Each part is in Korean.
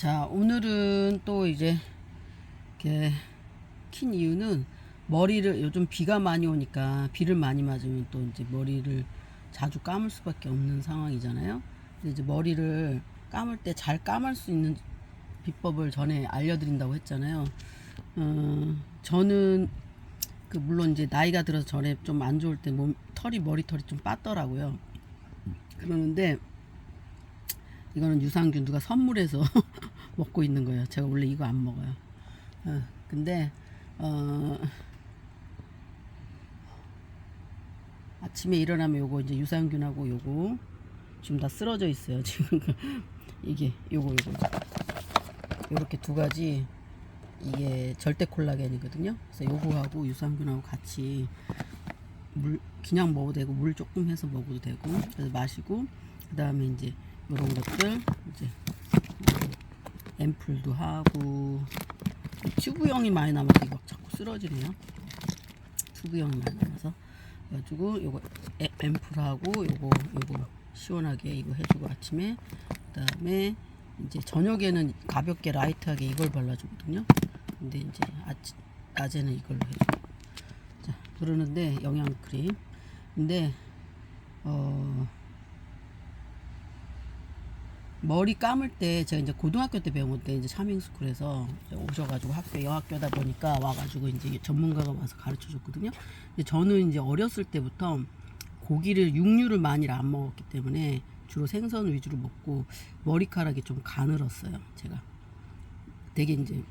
자, 오늘은 또 이제 이렇게 킨 이유는 머리를 요즘 비가 많이 오니까 비를 많이 맞으면 또 이제 머리를 자주 감을 수밖에 없는 상황이잖아요. 근데 이제 머리를 감을 때 잘 감을 수 있는 비법을 전에 알려드린다고 했잖아요. 저는 물론 이제 나이가 들어서 전에 좀 안 좋을 때 머리털이 좀 빠더라고요. 그러는데 이거는 유산균 누가 선물해서 먹고 있는 거예요. 제가 원래 이거 안 먹어요. 근데 아침에 일어나면 요거 이제 유산균하고 요거 지금 다 쓰러져 있어요. 지금 이게 요거 요렇게 두 가지, 이게 절대 콜라겐이거든요. 그래서 요거하고 유산균하고 같이 그냥 먹어도 되고 물 조금 해서 먹어도 되고, 그래서 마시고, 그 다음에 이제 이런 것들 이제 앰플도 하고. 튜브형이 많이 남아서 이거 자꾸 쓰러지네요. 튜브형이 많이 남아서 그래가지고 요거 앰플하고 요거 시원하게 이거 해주고 아침에, 그 다음에 이제 저녁에는 가볍게 라이트하게 이걸 발라주거든요. 근데 이제 낮에는 이걸로 해주고. 자, 그러는데 영양크림. 근데 머리 감을 때 제가 이제 고등학교 때 배운 건데, 이제 차밍스쿨에서 오셔가지고 여학교다 보니까 와가지고 이제 전문가가 와서 가르쳐 줬거든요. 근데 저는 이제 어렸을 때부터 육류를 많이 안 먹었기 때문에 주로 생선 위주로 먹고 머리카락이 좀 가늘었어요. 제가 되게 이제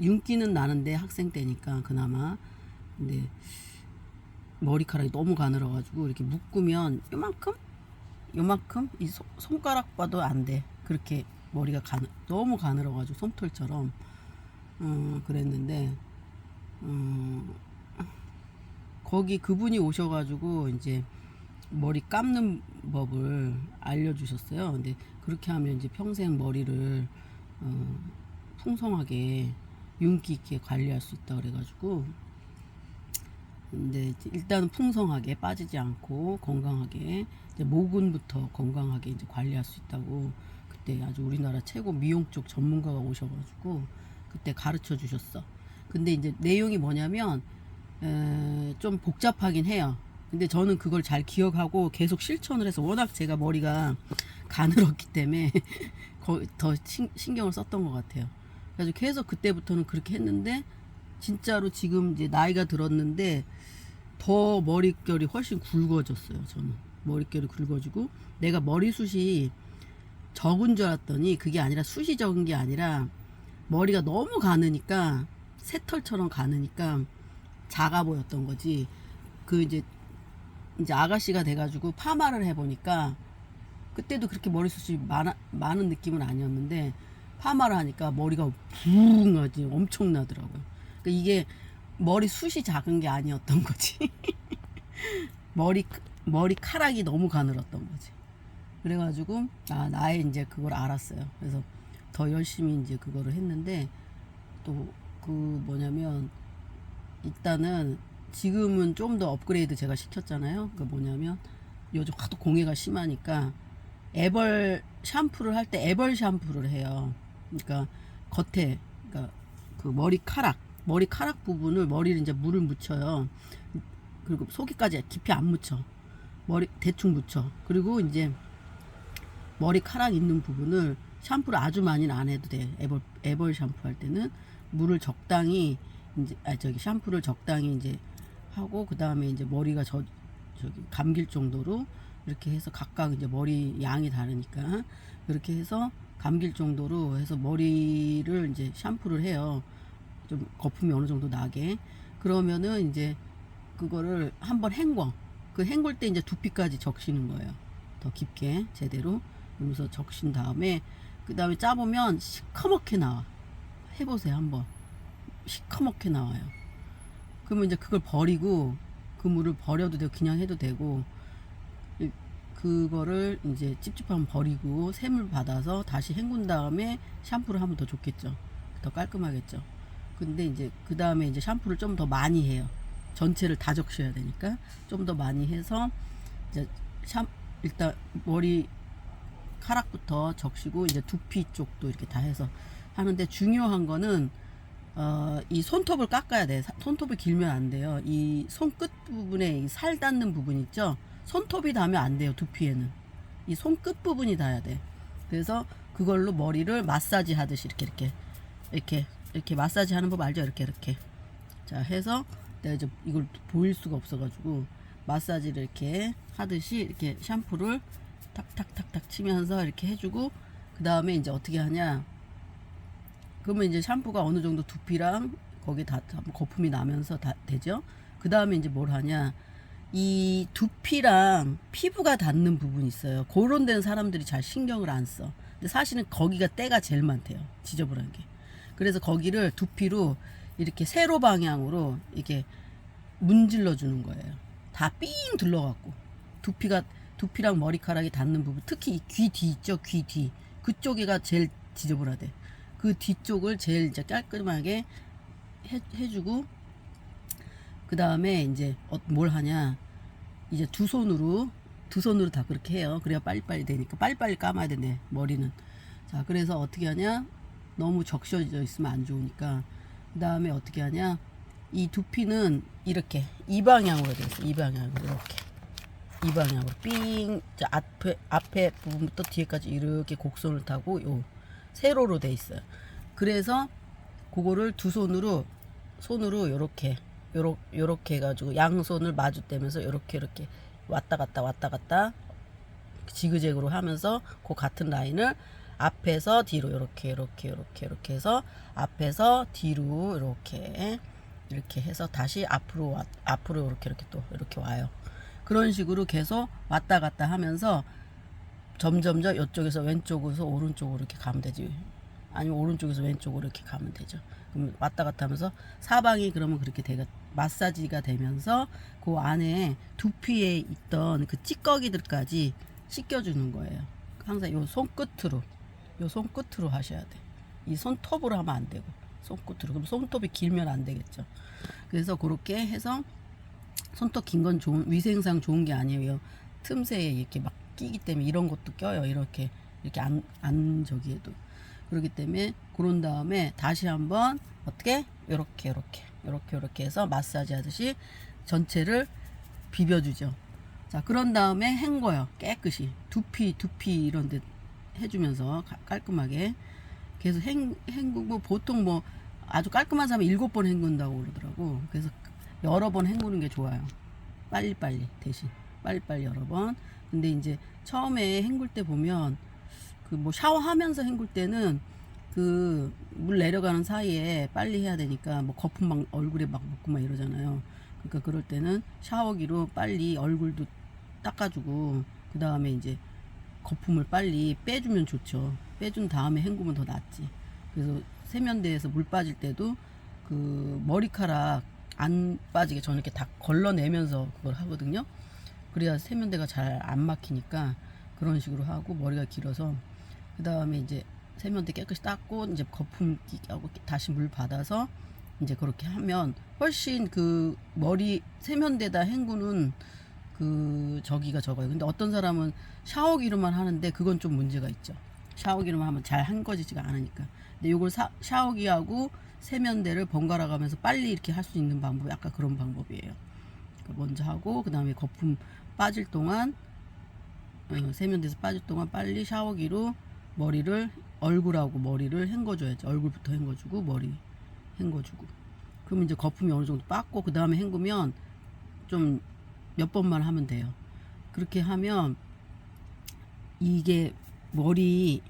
윤기는 나는데 학생 때니까 그나마. 근데 머리카락이 너무 가늘어가지고 이렇게 묶으면 요만큼 이 손가락 봐도 안 돼. 그렇게 머리가 너무 가늘어가지고 솜털처럼. 그랬는데 거기 그분이 오셔가지고 이제 머리 감는 법을 알려주셨어요. 근데 그렇게 하면 이제 평생 머리를 풍성하게 윤기 있게 관리할 수 있다 그래가지고. 근데 일단은 풍성하게 빠지지 않고 건강하게, 이제 모근부터 건강하게 이제 관리할 수 있다고 그때 아주 우리나라 최고 미용 쪽 전문가가 오셔가지고 그때 가르쳐 주셨어. 근데 이제 내용이 뭐냐면 좀 복잡하긴 해요. 근데 저는 그걸 잘 기억하고 계속 실천을 해서, 워낙 제가 머리가 가늘었기 때문에 더 신경을 썼던 것 같아요. 그래서 계속 그때부터는 그렇게 했는데, 진짜로 지금 이제 나이가 들었는데 더 머릿결이 훨씬 굵어졌어요. 저는 머릿결이 굵어지고, 내가 머리숱이 적은 줄 알았더니 그게 아니라 숱이 적은 게 아니라 머리가 너무 가느니까, 새털처럼 가느니까 작아 보였던 거지. 이제 아가씨가 돼가지고 파마를 해보니까, 그때도 그렇게 머리숱이 많은 느낌은 아니었는데 파마를 하니까 머리가 붕하지 엄청나더라고요. 그러니까 이게 머리숱이 작은 게 아니었던 거지. 머리카락이 너무 가늘었던 거지. 그래가지고 나의 이제 그걸 알았어요. 그래서 더 열심히 이제 그거를 했는데, 또 뭐냐면, 일단은 지금은 좀 더 업그레이드 제가 시켰잖아요. 뭐냐면 요즘 하도 공해가 심하니까 샴푸를 할 때 애벌 샴푸를 해요. 그러니까 겉에, 그러니까 그 머리카락 부분을, 머리를 이제 물을 묻혀요. 그리고 속에까지 깊이 안 묻혀. 대충 묻혀. 그리고 이제 머리카락 있는 부분을 샴푸를 아주 많이는 안 해도 돼. 애벌 샴푸 할 때는 물을 적당히 샴푸를 적당히 이제 하고, 그 다음에 이제 머리가 감길 정도로 이렇게 해서, 각각 이제 머리 양이 다르니까 그렇게 해서 감길 정도로 해서 머리를 이제 샴푸를 해요. 좀 거품이 어느 정도 나게. 그러면은 이제 그거를 한번 헹굴 때 이제 두피까지 적시는 거예요. 더 깊게 제대로. 그러면서 적신 다음에, 그 다음에 짜보면 시커멓게 나와. 해보세요 한번. 시커멓게 나와요. 그러면 이제 그걸 버리고, 그 물을 버려도 되고 그냥 해도 되고, 그거를 이제 찝찝하면 버리고 새물 받아서 다시 헹군 다음에 샴푸를 하면 더 좋겠죠. 더 깔끔하겠죠. 근데 이제 그 다음에 이제 샴푸를 좀 더 많이 해요. 전체를 다 적셔야 되니까 좀 더 많이 해서, 이제 일단 머리 카락부터 적시고 이제 두피 쪽도 이렇게 다 해서 하는데, 중요한 거는 이 손톱을 깎아야 돼. 손톱이 길면 안 돼요. 이 손끝 부분에 이 살 닿는 부분 있죠? 손톱이 닿으면 안 돼요. 두피에는 이 손끝 부분이 닿아야 돼. 그래서 그걸로 머리를 마사지 하듯이 이렇게 마사지 하는 법 알죠? 이렇게 자 해서, 내가 이제 이걸 보일 수가 없어가지고 마사지를 이렇게 하듯이 이렇게 샴푸를 탁탁탁탁 치면서 이렇게 해주고, 그 다음에 이제 어떻게 하냐, 그러면 이제 샴푸가 어느 정도 두피랑 거기 다 거품이 나면서 다 되죠. 그 다음에 이제 뭘 하냐, 이 두피랑 피부가 닿는 부분이 있어요. 그런 데는 사람들이 잘 신경을 안 써. 근데 사실은 거기가 때가 제일 많대요. 지저분한 게. 그래서 거기를 두피로 이렇게 세로 방향으로 이렇게 문질러 주는 거예요. 다 삥 둘러갖고 두피랑 머리카락이 닿는 부분, 특히 이 귀 뒤 있죠. 귀 뒤 그쪽이가 제일 지저분하대. 그 뒤쪽을 제일 이제 깔끔하게 해주고, 그 다음에 이제 뭘 하냐, 이제 두 손으로 다 그렇게 해요. 그래야 빨리빨리 되니까. 빨리빨리 감아야 되네, 머리는. 자, 그래서 어떻게 하냐, 너무 적셔져 있으면 안 좋으니까. 그 다음에 어떻게 하냐, 이 두피는 이렇게 이 방향으로 돼 있어. 이 방향으로 이렇게 이 방향으로 삥, 자, 앞에 부분부터 뒤에까지 이렇게 곡선을 타고 요 세로로 돼 있어요. 그래서 그거를 두 손으로 요렇게 해가지고 양손을 마주대면서 요렇게 왔다 갔다 지그재그로 하면서 그 같은 라인을 앞에서 뒤로 요렇게 해서 앞에서 뒤로 이렇게 해서 다시 앞으로 이렇게 또 이렇게 와요. 그런 식으로 계속 왔다 갔다 하면서 점점점 이쪽에서 왼쪽에서 오른쪽으로 이렇게 가면 되지. 아니면 오른쪽에서 왼쪽으로 이렇게 가면 되죠. 그럼 왔다 갔다 하면서 사방이 그러면 그렇게 마사지가 되면서 그 안에 두피에 있던 그 찌꺼기들까지 씻겨주는 거예요. 항상 요 손끝으로 하셔야 돼. 이 손톱으로 하면 안 되고 손끝으로. 그럼 손톱이 길면 안 되겠죠. 그래서 그렇게 해서, 손톱 긴 건 위생상 좋은 게 아니에요. 틈새에 이렇게 막 끼기 때문에 이런 것도 껴요. 이렇게 안 저기에도. 그렇기 때문에 그런 다음에 다시 한번 어떻게 요렇게 해서 마사지 하듯이 전체를 비벼주죠. 자, 그런 다음에 헹궈요. 깨끗이 두피 이런 데 해주면서 깔끔하게 계속 헹구고, 보통 뭐 아주 깔끔한 사람은 7번 헹군다고 그러더라고. 그래서 여러 번 헹구는 게 좋아요. 빨리빨리 대신 빨리빨리 여러 번. 근데 이제 처음에 헹굴 때 보면 그 뭐 샤워하면서 헹굴 때는 그 물 내려가는 사이에 빨리 해야 되니까 뭐 거품 막 얼굴에 막 묻고 막 이러잖아요. 그러니까 그럴 때는 샤워기로 빨리 얼굴도 닦아주고, 그 다음에 이제 거품을 빨리 빼주면 좋죠. 빼준 다음에 헹구면 더 낫지. 그래서 세면대에서 물 빠질 때도 그 머리카락 안 빠지게 저는 이렇게 다 걸러내면서 그걸 하거든요. 그래야 세면대가 잘 안 막히니까 그런 식으로 하고, 머리가 길어서 그 다음에 이제 세면대 깨끗이 닦고 이제 거품 끼고 다시 물 받아서 이제 그렇게 하면 훨씬 그 머리 세면대다 hen구는 그 저기가 적어요. 근데 어떤 사람은 샤워기로만 하는데 그건 좀 문제가 있죠. 샤워기로만 하면 잘 헹궈지지가 않으니까. 근데 요걸 샤워기하고 세면대를 번갈아 가면서 빨리 이렇게 할 수 있는 방법이 아까 그런 방법이에요. 그러니까 먼저 하고 그 다음에 거품 빠질 동안 세면대에서 빠질 동안 빨리 샤워기로 얼굴하고 머리를 헹궈줘야지. 얼굴부터 헹궈주고 머리 헹궈주고. 그러면 이제 거품이 어느 정도 빠고 그 다음에 헹구면 좀 몇 번만 하면 돼요. 그렇게 하면 이게 머리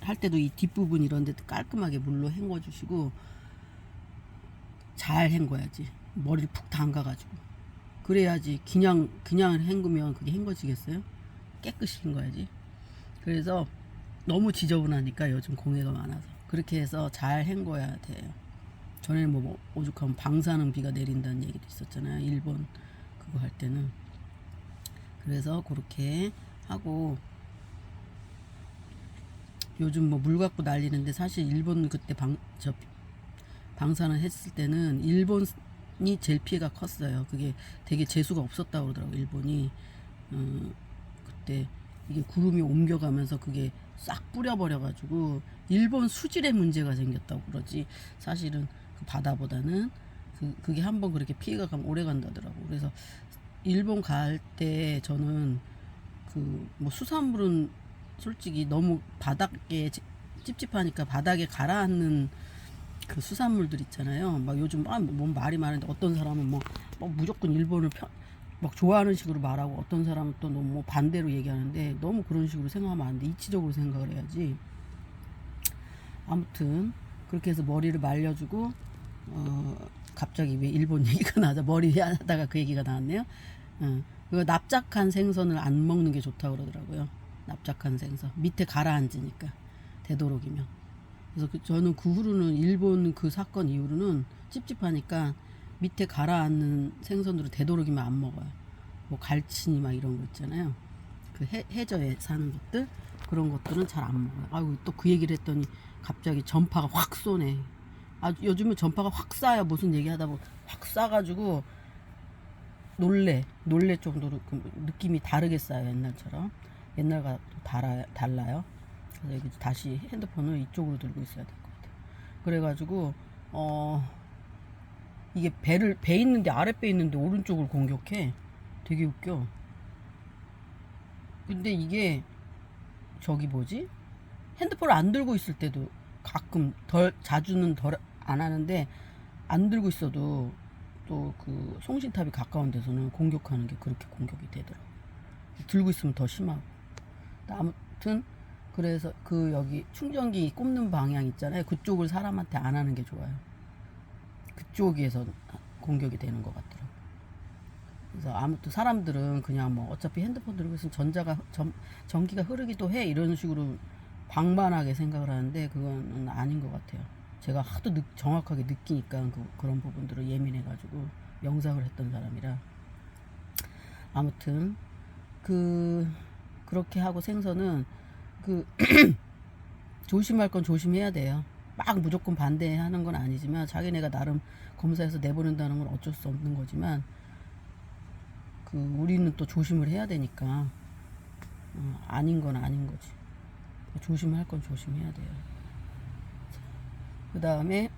할 때도 이 뒷부분 이런 데 깔끔하게 물로 헹궈주시고, 잘 헹궈야지. 머리를 푹 담가가지고. 그래야지. 그냥 헹구면 그게 헹궈지겠어요? 깨끗이 헹궈야지. 그래서 너무 지저분하니까 요즘 공해가 많아서 그렇게 해서 잘 헹궈야 돼요. 전에는 뭐 오죽하면 방사능 비가 내린다는 얘기도 있었잖아요. 일본 그거 할 때는. 그래서 그렇게 하고, 요즘 뭐 물 갖고 난리는데 사실 일본 그때 방사능 했을 때는 일본이 제일 피해가 컸어요. 그게 되게 재수가 없었다고 그러더라고 일본이. 그때 이게 구름이 옮겨가면서 그게 싹 뿌려버려가지고 일본 수질에 문제가 생겼다고 그러지, 사실은 그 바다보다는 그게 한번 그렇게 피해가 가면 오래 간다더라고. 그래서 일본 갈 때 저는 그 뭐 수산물은 솔직히 너무 바닥에 찝찝하니까 바닥에 가라앉는 그 수산물들 있잖아요. 막 요즘 뭐 말이 많은데 어떤 사람은 뭐 무조건 일본을 막 좋아하는 식으로 말하고, 어떤 사람은 또 너무 뭐 반대로 얘기하는데, 너무 그런 식으로 생각하면 안 돼. 이치적으로 생각을 해야지. 아무튼 그렇게 해서 머리를 말려주고, 갑자기 왜 일본 얘기가 나자 머리 하다가 그 얘기가 나왔네요. 그 납작한 생선을 안 먹는 게 좋다고 그러더라고요. 납작한 생선 밑에 가라앉으니까, 되도록이면. 그래서 저는 그 후로는, 일본 그 사건 이후로는 찝찝하니까 밑에 가라앉는 생선으로 되도록이면 안 먹어요. 뭐 갈치니 막 이런 거 있잖아요. 그 해저에 사는 것들, 그런 것들은 잘 안 먹어요. 아이고, 또 그 얘기를 했더니 갑자기 전파가 확 쏘네. 요즘은 전파가 확 쏴요. 무슨 얘기하다 보면 확 쏴가지고 놀래 정도로 그 느낌이 다르게 쏴요. 옛날처럼. 옛날과 또 달라요. 그래서 여기 다시 핸드폰을 이쪽으로 들고 있어야 될 것 같아요. 그래가지고 이게 배 있는데, 아랫배 있는데 오른쪽을 공격해. 되게 웃겨. 근데 이게 저기 뭐지? 핸드폰을 안 들고 있을 때도 가끔, 자주는 안 하는데, 안 들고 있어도 또 그 송신탑이 가까운 데서는 공격하는 게 그렇게 공격이 되더라고. 들고 있으면 더 심하고. 아무튼 그래서 그 여기 충전기 꼽는 방향 있잖아요. 그쪽을 사람한테 안 하는 게 좋아요. 그쪽에서 공격이 되는 것 같더라고. 그래서 아무튼 사람들은 그냥 뭐 어차피 핸드폰 들고 있으면 전기가 흐르기도 해, 이런 식으로 방만하게 생각을 하는데, 그건 아닌 것 같아요. 제가 하도 정확하게 느끼니까 그런 부분들을 예민해가지고 명상을 했던 사람이라. 아무튼 그렇게 하고, 생선은 조심할 건 조심해야 돼요. 막 무조건 반대하는 건 아니지만, 자기네가 나름 검사해서 내보낸다는 건 어쩔 수 없는 거지만, 우리는 또 조심을 해야 되니까, 아닌 건 아닌 거지. 조심할 건 조심해야 돼요. 그 다음에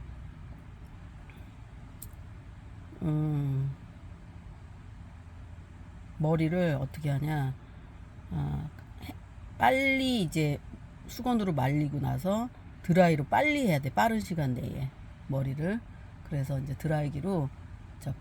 머리를 어떻게 하냐, 빨리 이제 수건으로 말리고 나서 드라이로 빨리 해야 돼. 빠른 시간 내에 머리를. 그래서 이제 드라이기로 저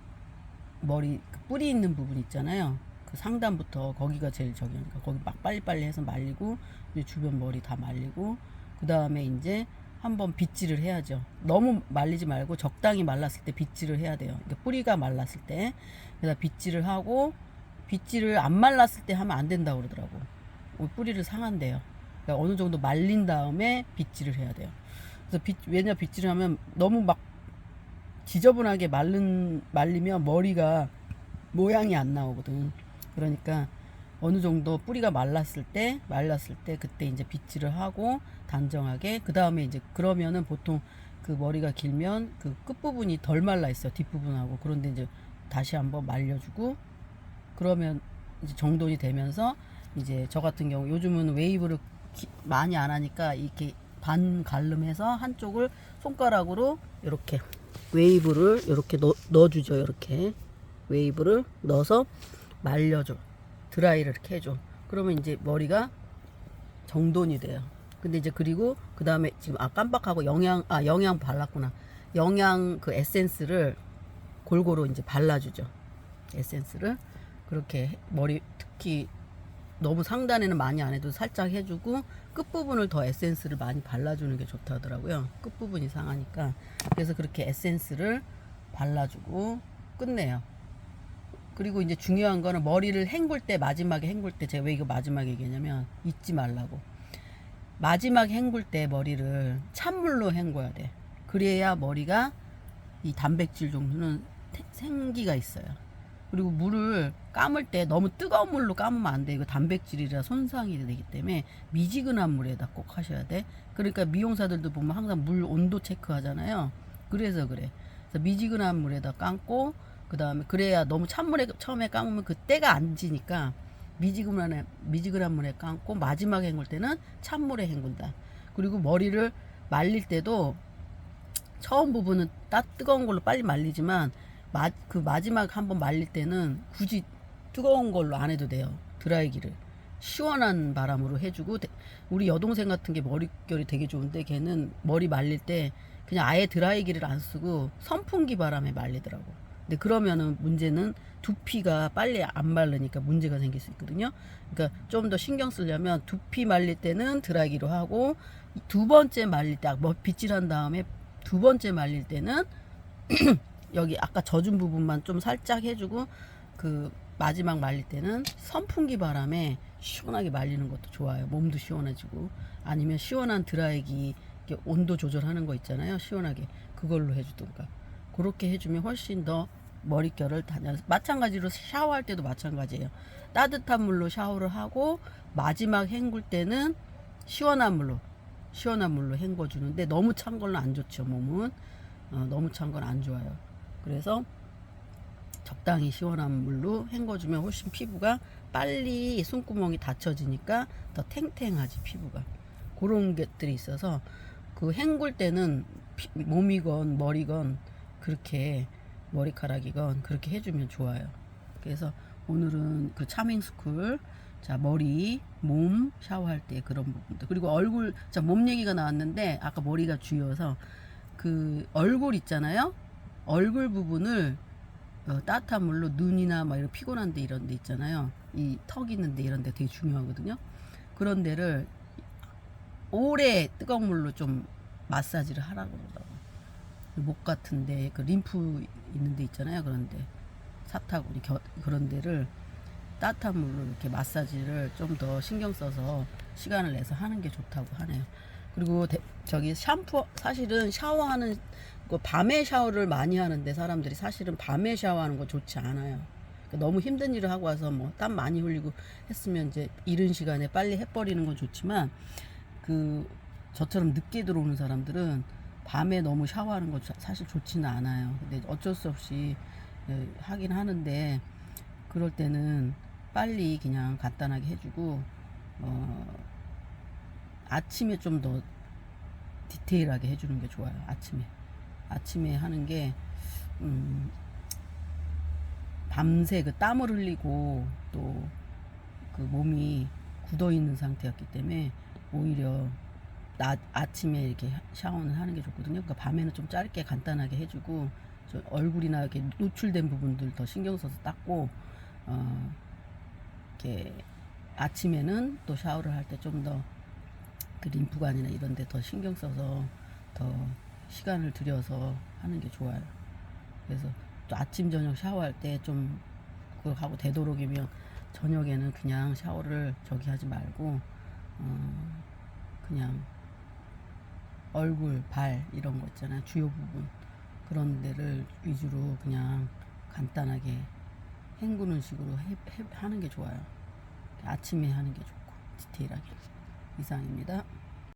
머리 그 뿌리 있는 부분 있잖아요. 그 상단부터 거기가 제일 저기니까 거기 막 빨리빨리 해서 말리고, 이제 주변 머리 다 말리고, 그 다음에 이제 한번 빗질을 해야죠. 너무 말리지 말고 적당히 말랐을 때 빗질을 해야 돼요. 그러니까 뿌리가 말랐을 때. 그래서 빗질을 하고, 빗질을 안 말랐을 때 하면 안 된다고 그러더라고. 뿌리를 상한대요. 그러니까 어느 정도 말린 다음에 빗질을 해야 돼요. 그래서 왜냐 빗질을 하면 너무 막 지저분하게 말리면 머리가 모양이 안 나오거든. 그러니까 어느 정도 뿌리가 말랐을 때 그때 이제 빗질을 하고 단정하게, 그 다음에 이제, 그러면은 보통 그 머리가 길면 그 끝부분이 덜 말라 있어요. 뒷부분하고. 그런데 이제 다시 한번 말려주고, 그러면 이제 정돈이 되면서, 이제 저 같은 경우 요즘은 웨이브를 많이 안 하니까 이렇게 반 갈름해서 한쪽을 손가락으로 이렇게 웨이브를 이렇게 넣어주죠. 이렇게 웨이브를 넣어서 말려줘. 드라이를 이렇게 해줘. 그러면 이제 머리가 정돈이 돼요. 근데 이제 그리고 그 다음에 지금 깜빡하고 영양 발랐구나. 영양 그 에센스를 골고루 이제 발라주죠. 에센스를 그렇게 머리, 특히 너무 상단에는 많이 안 해도 살짝 해주고, 끝부분을 더 에센스를 많이 발라주는 게 좋다 하더라고요. 끝부분이 상하니까. 그래서 그렇게 에센스를 발라주고 끝내요. 그리고 이제 중요한 거는 머리를 헹굴 때, 마지막에 헹굴 때, 제가 왜 이거 마지막에 얘기하냐면 잊지 말라고. 마지막에 헹굴 때 머리를 찬물로 헹궈야 돼. 그래야 머리가 이 단백질 정도는 생기가 있어요. 그리고 물을 감을 때 너무 뜨거운 물로 감으면 안 돼. 이거 단백질이라 손상이 되기 때문에 미지근한 물에다 꼭 하셔야 돼. 그러니까 미용사들도 보면 항상 물 온도 체크하잖아요. 그래서 그래. 그래서 미지근한 물에다 감고, 그 다음에 그래야, 너무 찬물에 처음에 감으면 그 때가 안 지니까 미지근한 물에 감고 마지막에 헹굴 때는 찬물에 헹군다. 그리고 머리를 말릴 때도 처음 부분은 뜨거운 걸로 빨리 말리지만 그 마지막 한번 말릴 때는 굳이 뜨거운 걸로 안 해도 돼요. 드라이기를 시원한 바람으로 해주고, 우리 여동생 같은 게 머릿결이 되게 좋은데 걔는 머리 말릴 때 그냥 아예 드라이기를 안 쓰고 선풍기 바람에 말리더라고. 근데 그러면은 문제는 두피가 빨리 안 마르니까 문제가 생길 수 있거든요. 그러니까 좀 더 신경 쓰려면 두피 말릴 때는 드라이기로 하고, 두 번째 말릴 때 뭐 빗질한 다음에 두 번째 말릴 때는 여기 아까 젖은 부분만 좀 살짝 해주고, 그 마지막 말릴 때는 선풍기 바람에 시원하게 말리는 것도 좋아요. 몸도 시원해지고. 아니면 시원한 드라이기 이렇게 온도 조절하는 거 있잖아요. 시원하게 그걸로 해주든가. 그렇게 해주면 훨씬 더 머릿결을 마찬가지로 샤워할 때도 마찬가지예요. 따뜻한 물로 샤워를 하고 마지막 헹굴 때는 시원한 물로 헹궈주는데, 너무 찬 걸로 안 좋죠. 몸은 너무 찬 건 안 좋아요. 그래서 적당히 시원한 물로 헹궈주면 훨씬 피부가 빨리 숨구멍이 닫혀지니까 더 탱탱하지, 피부가. 그런 것들이 있어서 그 헹굴 때는 몸이건 머리건 그렇게, 머리카락이건 그렇게 해주면 좋아요. 그래서 오늘은 그 차밍스쿨, 자, 머리, 몸 샤워할 때 그런 부분들, 그리고 얼굴, 자, 몸 얘기가 나왔는데 아까 머리가 주여서 그 얼굴 있잖아요. 얼굴 부분을 따뜻한 물로, 눈이나 막 이런 피곤한데 이런 데 있잖아요. 이 턱 있는데 이런 데 되게 중요하거든요. 그런 데를 오래 뜨거운 물로 좀 마사지를 하라고 그러더라고요. 목 같은데 그 림프 있는 데 있잖아요. 그런데 사타구니 그런 데를 따뜻한 물로 이렇게 마사지를 좀 더 신경 써서 시간을 내서 하는 게 좋다고 하네요. 그리고 저기 샴푸, 사실은 샤워하는 그 밤에 샤워를 많이 하는데 사람들이 사실은 밤에 샤워하는 거 좋지 않아요. 그러니까 너무 힘든 일을 하고 와서 뭐 땀 많이 흘리고 했으면 이제 이른 시간에 빨리 해버리는 건 좋지만, 그 저처럼 늦게 들어오는 사람들은 밤에 너무 샤워하는 거 사실 좋지는 않아요. 근데 어쩔 수 없이 하긴 하는데, 그럴 때는 빨리 그냥 간단하게 해주고, 아침에 좀 더 디테일하게 해주는 게 좋아요. 아침에 하는 게 밤새 그 땀을 흘리고 또 그 몸이 굳어 있는 상태였기 때문에 오히려 아침에 이렇게 샤워는 하는 게 좋거든요. 그러니까 밤에는 좀 짧게 간단하게 해주고, 저 얼굴이나 이렇게 노출된 부분들 더 신경 써서 닦고, 이렇게 아침에는 또 샤워를 할 때 좀 더 그 림프관이나 이런 데 더 신경 써서 더 시간을 들여서 하는 게 좋아요. 그래서 또 아침 저녁 샤워할 때 좀 그거 하고, 되도록이면 저녁에는 그냥 샤워를 저기 하지 말고 그냥 얼굴, 발 이런 거 있잖아요. 주요 부분 그런 데를 위주로 그냥 간단하게 헹구는 식으로 하는 게 좋아요. 아침에 하는 게 좋고 디테일하게. 이상입니다.